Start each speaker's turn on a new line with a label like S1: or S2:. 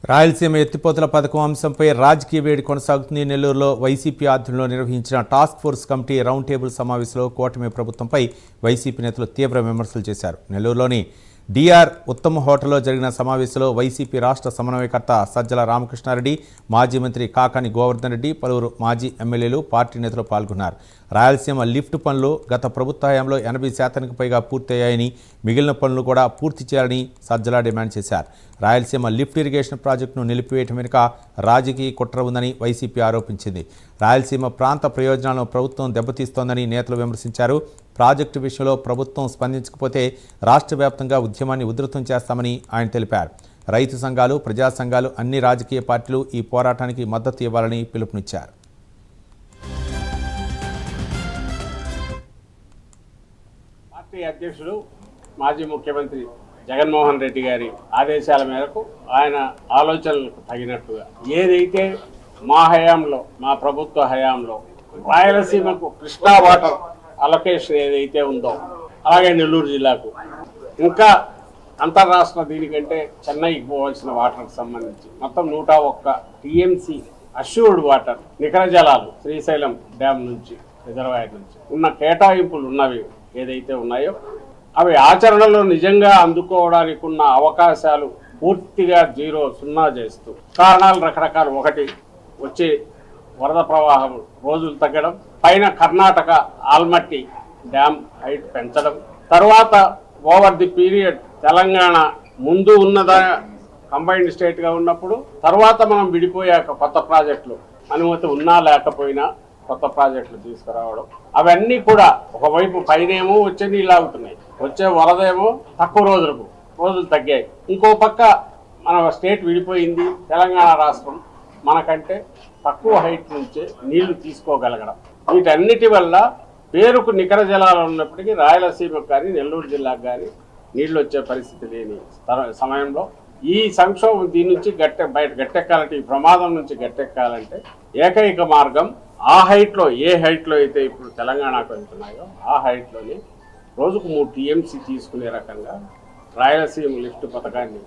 S1: రాయలసీమ ఎత్తిపోతల పథకం అంశంపై రాజకీయ వేడి కొనసాగుతుంది. నెల్లూరులో వైసీపీ ఆధ్వర్యంలో నిర్వహించిన task force committee round table సమావేశంలో కూటమి ప్రభుత్వంపై వైసీపీ నేతలు తీవ్ర విమర్శలు చేశారు. నెల్లూరులోని డిఆర్ ఉత్తమ హోటల్లో జరిగిన సమావేశంలో వైసీపీ రాష్ట్ర సమన్వయకర్త సజ్జల రామకృష్ణారెడ్డి, మాజీ మంత్రి కాకాని గోవర్ధన్ రెడ్డి, పలువురు మాజీ ఎమ్మెల్యేలు, పార్టీ నేతలు పాల్గొన్నారు. రాయలసీమ లిఫ్ట్ పనులు గత ప్రభుత్వ హయాంలో 80% పైగా పూర్తయ్యాయని, మిగిలిన పనులు కూడా పూర్తి చేయాలని సజ్జల డిమాండ్ చేశారు. రాయలసీమ లిఫ్ట్ ఇరిగేషన్ ప్రాజెక్టును నిలిపివేయటం వెనుక రాజకీయ కుట్ర ఉందని వైసీపీ ఆరోపించింది. రాయలసీమ ప్రాంత ప్రయోజనాలను ప్రభుత్వం దెబ్బతీస్తోందని నేతలు విమర్శించారు. ప్రాజెక్టు విషయంలో ప్రభుత్వం స్పందించకపోతే రాష్ట్ర వ్యాప్తంగా ఉద్యమాన్ని ఉధృతం చేస్తామని ఆయన తెలిపారు. రైతు సంఘాలు, ప్రజా సంఘాలు, అన్ని రాజకీయ పార్టీలు ఈ పోరాటానికి మద్దతు ఇవ్వాలని పిలుపునిచ్చారు.
S2: పార్టీ అధ్యక్షుడు మాజీ ముఖ్యమంత్రి జగన్మోహన్ రెడ్డి గారి ఆదేశాల మేరకు ఆయన ఆలోచనలకు తగినట్టుగా ఏదైతే మా హయాంలో, మా ప్రభుత్వ హయాంలో రాయలసీమకు కృష్ణా వాటర్ అలొకేషన్ ఏదైతే ఉందో, అలాగే నెల్లూరు జిల్లాకు ఇంకా అంతర్రాష్ట్ర దీనికంటే చెన్నైకి పోవాల్సిన వాటర్కి సంబంధించి మొత్తం 101 టీఎంసీ అష్యూర్డ్ వాటర్ నికర జలాలు శ్రీశైలం డ్యామ్ నుంచి, రిజర్వాయర్ నుంచి ఉన్న కేటాయింపులు ఉన్నవి ఏదైతే ఉన్నాయో అవి ఆచరణలో నిజంగా అందుకోవడానికి ఉన్న అవకాశాలు పూర్తిగా సున్నా చేస్తూ కారణాలు రకరకాలు. ఒకటి, వచ్చే వరద ప్రవాహం రోజులు తగ్గడం, పైన కర్ణాటక ఆల్మట్టి డ్యామ్ హైట్ పెంచడం, తర్వాత ఓవర్ ది పీరియడ్ తెలంగాణ ముందు ఉన్నదా కంబైన్డ్ స్టేట్గా ఉన్నప్పుడు, తర్వాత మనం విడిపోయాక కొత్త ప్రాజెక్టులు అనుమతి ఉన్నా లేకపోయినా కొత్త ప్రాజెక్టులు తీసుకురావడం, అవన్నీ కూడా ఒకవైపు పైనేమో వచ్చే నీళ్ళు ఆగుతున్నాయి, వచ్చే వరదేమో తక్కువ రోజులు తగ్గాయి. ఇంకో పక్క మన స్టేట్ విడిపోయింది, తెలంగాణ రాష్ట్రం మనకంటే తక్కువ హైట్ నుంచే నీళ్లు తీసుకోగలగడం, వీటన్నిటి వల్ల పేరుకు నికర జలాలు ఉన్నప్పటికీ రాయలసీమకు కానీ నెల్లూరు జిల్లాకు కానీ నీళ్లు వచ్చే పరిస్థితి లేని సమయంలో ఈ సంక్షోభం దీని నుంచి గట్టెక్కాలంటే, ఈ ప్రమాదం నుంచి గట్టెక్కాలంటే ఏకైక మార్గం ఆ హైట్లో, ఏ హైట్లో అయితే ఇప్పుడు తెలంగాణకు వెళ్తున్నాయో ఆ హైట్లోని రోజుకు 3 టీఎంసీ తీసుకునే రకంగా రాయలసీమ లిఫ్ట్ పథకాన్ని